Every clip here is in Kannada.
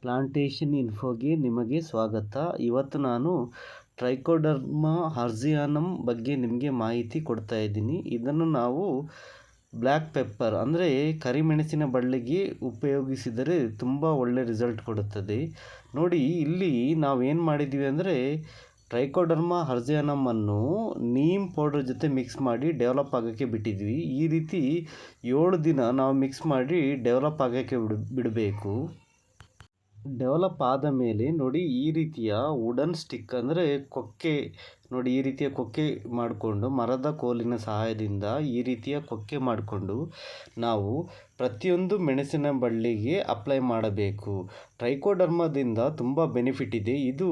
ಪ್ಲಾಂಟೇಶನ್ ಇನ್ಫೋಗೆ ನಿಮಗೆ ಸ್ವಾಗತ. ಇವತ್ತು ನಾನು ಟ್ರೈಕೋಡರ್ಮಾ ಹಾರ್ಜಿಯಾನಮ್ ಬಗ್ಗೆ ನಿಮಗೆ ಮಾಹಿತಿ ಕೊಡ್ತಾ ಇದ್ದೀನಿ. ಇದನ್ನು ನಾವು ಬ್ಲ್ಯಾಕ್ ಪೆಪ್ಪರ್ ಅಂದರೆ ಕರಿಮೆಣಸಿನ ಬಳ್ಳಿಗೆ ಉಪಯೋಗಿಸಿದರೆ ತುಂಬ ಒಳ್ಳೆ ರಿಸಲ್ಟ್ ಕೊಡುತ್ತದೆ. ನೋಡಿ, ಇಲ್ಲಿ ನಾವೇನು ಮಾಡಿದ್ದೀವಿ ಅಂದರೆ ಟ್ರೈಕೋಡರ್ಮಾ ಹರ್ಜಿಯಾನಮನ್ನು ನೀಮ್ ಪೌಡರ್ ಜೊತೆ ಮಿಕ್ಸ್ ಮಾಡಿ ಡೆವಲಪ್ ಆಗೋಕ್ಕೆ ಬಿಟ್ಟಿದ್ವಿ. ಈ ರೀತಿ 7 ದಿನ ನಾವು ಮಿಕ್ಸ್ ಮಾಡಿ ಡೆವಲಪ್ ಆಗೋಕ್ಕೆ ಬಿಡಬೇಕು. ಡೆವಲಪ್ ಆದ ಮೇಲೆ ನೋಡಿ, ಈ ರೀತಿಯ ವುಡನ್ ಸ್ಟಿಕ್ ಅಂದರೆ ಕೊಕ್ಕೆ, ನೋಡಿ ಈ ರೀತಿಯ ಕೊಕ್ಕೆ ಮಾಡಿಕೊಂಡು ಮರದ ಕೋಲಿನ ಸಹಾಯದಿಂದ ಈ ರೀತಿಯ ಕೊಕ್ಕೆ ಮಾಡಿಕೊಂಡು ನಾವು ಪ್ರತಿಯೊಂದು ಮೆಣಸಿನ ಬಳ್ಳಿಗೆ ಅಪ್ಲೈ ಮಾಡಬೇಕು. ಟ್ರೈಕೋಡರ್ಮಾದಿಂದ ತುಂಬ ಬೆನಿಫಿಟ್ ಇದೆ. ಇದು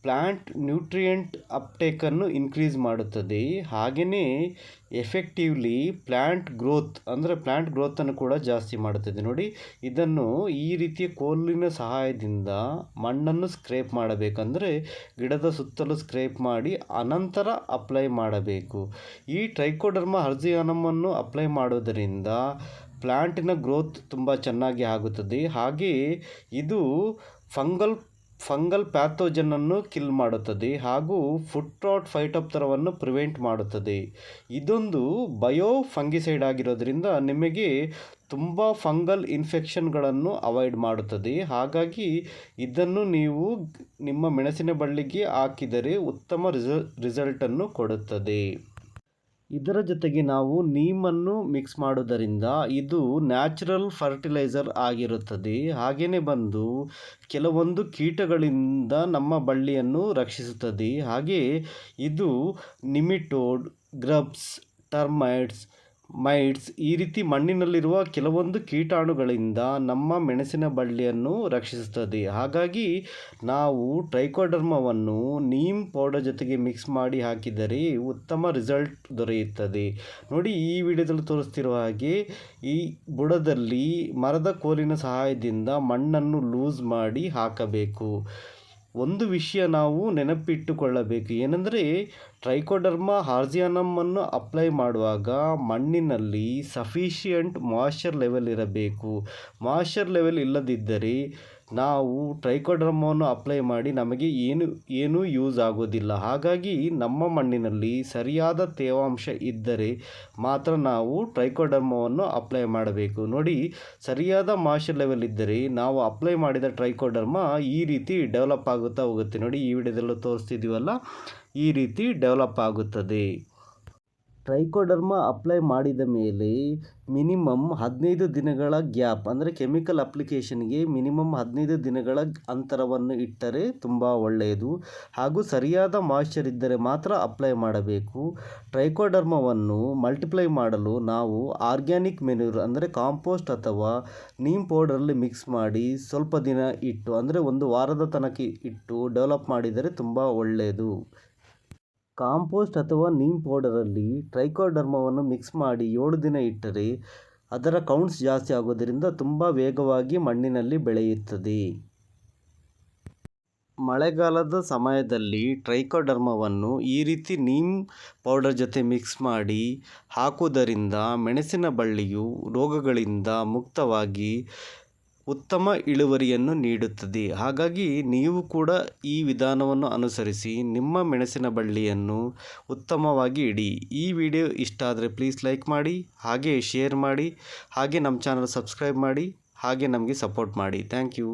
ಪ್ಲ್ಯಾಂಟ್ ನ್ಯೂಟ್ರಿಯೆಂಟ್ ಅಪ್ಟೇಕನ್ನು ಇನ್ಕ್ರೀಸ್ ಮಾಡುತ್ತದೆ. ಹಾಗೆಯೇ ಎಫೆಕ್ಟಿವ್ಲಿ ಪ್ಲ್ಯಾಂಟ್ ಗ್ರೋತನ್ನು ಕೂಡ ಜಾಸ್ತಿ ಮಾಡುತ್ತದೆ. ನೋಡಿ, ಇದನ್ನು ಈ ರೀತಿಯ ಕೋಲಿನ ಸಹಾಯದಿಂದ ಮಣ್ಣನ್ನು ಸ್ಕ್ರೇಪ್ ಮಾಡಬೇಕಂದ್ರೆ ಗಿಡದ ಸುತ್ತಲೂ ಸ್ಕ್ರೇಪ್ ಮಾಡಿ ಅನಂತರ ಅಪ್ಲೈ ಮಾಡಬೇಕು. ಈ ಟ್ರೈಕೋಡರ್ಮಾ ಹರ್ಜಿಯಾನಮನ್ನು ಅಪ್ಲೈ ಮಾಡೋದರಿಂದ ಪ್ಲ್ಯಾಂಟಿನ ಗ್ರೋತ್ ತುಂಬ ಚೆನ್ನಾಗಿ ಆಗುತ್ತದೆ. ಹಾಗೆಯೇ ಇದು ಫಂಗಲ್ ಪ್ಯಾಥೋಜನನ್ನು ಕಿಲ್ ಮಾಡುತ್ತದೆ ಹಾಗೂ ಫುಟ್ ರಾಟ್ ಫೈಟೋಪ್ತರವನ್ನು ಪ್ರಿವೆಂಟ್ ಮಾಡುತ್ತದೆ. ಇದೊಂದು ಬಯೋ ಫಂಗಿಸೈಡ್ ಆಗಿರೋದ್ರಿಂದ ನಿಮಗೆ ತುಂಬ ಫಂಗಲ್ ಇನ್ಫೆಕ್ಷನ್ಗಳನ್ನು ಅವಾಯ್ಡ್ ಮಾಡುತ್ತದೆ. ಹಾಗಾಗಿ ಇದನ್ನು ನೀವು ನಿಮ್ಮ ಮೆಣಸಿನ ಬಳ್ಳಿಗೆ ಹಾಕಿದರೆ ಉತ್ತಮ ರಿಸಲ್ಟನ್ನು ಕೊಡುತ್ತದೆ. ಇದರ ಜೊತೆಗೆ ನಾವು ನೀಮನ್ನು ಮಿಕ್ಸ್ ಮಾಡೋದರಿಂದ ಇದು ನ್ಯಾಚುರಲ್ ಫರ್ಟಿಲೈಸರ್ ಆಗಿರುತ್ತದೆ. ಹಾಗೆಯೇ ಬಂದು ಕೆಲವೊಂದು ಕೀಟಗಳಿಂದ ನಮ್ಮ ಬಳ್ಳಿಯನ್ನು ರಕ್ಷಿಸುತ್ತದೆ. ಹಾಗೆಯೇ ಇದು ನಿಮಿಟೋಡ್, ಗ್ರಬ್ಸ್, ಟರ್ಮೈಟ್ಸ್, ಮೈಟ್ಸ್ ಈ ರೀತಿ ಮಣ್ಣಿನಲ್ಲಿರುವ ಕೆಲವೊಂದು ಕೀಟಾಣುಗಳಿಂದ ನಮ್ಮ ಮೆಣಸಿನ ಬಳ್ಳಿಯನ್ನು ರಕ್ಷಿಸುತ್ತದೆ. ಹಾಗಾಗಿ ನಾವು ಟ್ರೈಕೋಡರ್ಮವನ್ನು ನೀಮ್ ಪೌಡರ್ ಜೊತೆಗೆ ಮಿಕ್ಸ್ ಮಾಡಿ ಹಾಕಿದರೆ ಉತ್ತಮ ರಿಸಲ್ಟ್ ದೊರೆಯುತ್ತದೆ. ನೋಡಿ, ಈ ವಿಡಿಯೋದಲ್ಲಿ ತೋರಿಸ್ತಿರುವ ಹಾಗೆ ಈ ಬುಡದಲ್ಲಿ ಮರದ ಕೋಲಿನ ಸಹಾಯದಿಂದ ಮಣ್ಣನ್ನು ಲೂಸ್ ಮಾಡಿ ಹಾಕಬೇಕು. ಒಂದು ವಿಷಯ ನಾವು ನೆನಪಿಟ್ಟುಕೊಳ್ಳಬೇಕು, ಏನೆಂದರೆ ಟ್ರೈಕೋಡರ್ಮಾ ಹಾರ್ಜಿಯಾನಮನ್ನು ಅಪ್ಲೈ ಮಾಡುವಾಗ ಮಣ್ಣಿನಲ್ಲಿ ಸಫಿಷಿಯಂಟ್ ಮಾಯ್ಶ್ಚರ್ ಲೆವೆಲ್ ಇರಬೇಕು. ಮಾಯ್ಶ್ಚರ್ ಲೆವೆಲ್ ಇಲ್ಲದಿದ್ದರೆ ನಾವು ಟ್ರೈಕೋಡರ್ಮಾವನ್ನು ಅಪ್ಲೈ ಮಾಡಿ ನಮಗೆ ಏನೂ ಯೂಸ್ ಆಗೋದಿಲ್ಲ. ಹಾಗಾಗಿ ನಮ್ಮ ಮಣ್ಣಿನಲ್ಲಿ ಸರಿಯಾದ ತೇವಾಂಶ ಇದ್ದರೆ ಮಾತ್ರ ನಾವು ಟ್ರೈಕೋಡರ್ಮಾವನ್ನು ಅಪ್ಲೈ ಮಾಡಬೇಕು. ನೋಡಿ, ಸರಿಯಾದ ಮಾಯ್ಶ್ಚರ್ ಲೆವೆಲ್ ಇದ್ದರೆ ನಾವು ಅಪ್ಲೈ ಮಾಡಿದ ಟ್ರೈಕೋಡರ್ಮಾ ಈ ರೀತಿ ಡೆವಲಪ್ ಆಗುತ್ತಾ ಹೋಗುತ್ತೆ. ನೋಡಿ, ಈ ವಿಡಿಯೋದಲ್ಲೂ ತೋರಿಸ್ತಿದ್ದೀವಲ್ಲ, ಈ ರೀತಿ ಡೆವಲಪ್ ಆಗುತ್ತದೆ. ಟ್ರೈಕೋಡರ್ಮಾ ಅಪ್ಲೈ ಮಾಡಿದ ಮೇಲೆ ಮಿನಿಮಮ್ 15 ದಿನಗಳ ಗ್ಯಾಪ್ ಅಂದರೆ ಕೆಮಿಕಲ್ ಅಪ್ಲಿಕೇಶನ್ಗೆ ಮಿನಿಮಮ್ 15 ದಿನಗಳ ಅಂತರವನ್ನು ಇಟ್ಟರೆ ತುಂಬ ಒಳ್ಳೆಯದು. ಹಾಗೂ ಸರಿಯಾದ ಮಾಯ್ಶ್ಚರ್ ಇದ್ದರೆ ಮಾತ್ರ ಅಪ್ಲೈ ಮಾಡಬೇಕು. ಟ್ರೈಕೋಡರ್ಮಾವನ್ನು ಮಲ್ಟಿಪ್ಲೈ ಮಾಡಲು ನಾವು ಆರ್ಗ್ಯಾನಿಕ್ ಮೆನ್ಯೂರ್ ಅಂದರೆ ಕಾಂಪೋಸ್ಟ್ ಅಥವಾ ನೀಮ್ ಪೌಡರಲ್ಲಿ ಮಿಕ್ಸ್ ಮಾಡಿ ಸ್ವಲ್ಪ ದಿನ ಇಟ್ಟು ಅಂದರೆ 1 ವಾರದ ತನಕ ಇಟ್ಟು ಡೆವಲಪ್ ಮಾಡಿದರೆ ತುಂಬ ಒಳ್ಳೆಯದು. ಕಾಂಪೋಸ್ಟ್ ಅಥವಾ ನೀಮ್ ಪೌಡರಲ್ಲಿ ಟ್ರೈಕೋಡರ್ಮಾವನ್ನು ಮಿಕ್ಸ್ ಮಾಡಿ 7 ದಿನ ಇಟ್ಟರೆ ಅದರ ಕೌಂಟ್ಸ್ ಜಾಸ್ತಿ ಆಗೋದರಿಂದ ತುಂಬ ವೇಗವಾಗಿ ಮಣ್ಣಿನಲ್ಲಿ ಬೆಳೆಯುತ್ತದೆ. ಮಳೆಗಾಲದ ಸಮಯದಲ್ಲಿ ಟ್ರೈಕೋಡರ್ಮಾವನ್ನು ಈ ರೀತಿ ನೀಮ್ ಪೌಡರ್ ಜೊತೆ ಮಿಕ್ಸ್ ಮಾಡಿ ಹಾಕುವುದರಿಂದ ಮೆಣಸಿನ ಬಳ್ಳಿಯು ರೋಗಗಳಿಂದ ಮುಕ್ತವಾಗಿ ಉತ್ತಮ ಇಳುವರಿಯನ್ನು ನೀಡುತ್ತದೆ. ಹಾಗಾಗಿ ನೀವು ಕೂಡ ಈ ವಿಧಾನವನ್ನು ಅನುಸರಿಸಿ ನಿಮ್ಮ ಮೆಣಸಿನ ಬಳ್ಳಿಯನ್ನು ಉತ್ತಮವಾಗಿ ಇಡಿ. ಈ ವಿಡಿಯೋ ಇಷ್ಟ ಆದರೆ ಪ್ಲೀಸ್ ಲೈಕ್ ಮಾಡಿ, ಹಾಗೆ ಶೇರ್ ಮಾಡಿ, ಹಾಗೆ ನಮ್ಮ ಚಾನಲ್ ಸಬ್ಸ್ಕ್ರೈಬ್ ಮಾಡಿ, ಹಾಗೆ ನಮಗೆ ಸಪೋರ್ಟ್ ಮಾಡಿ. Thank you.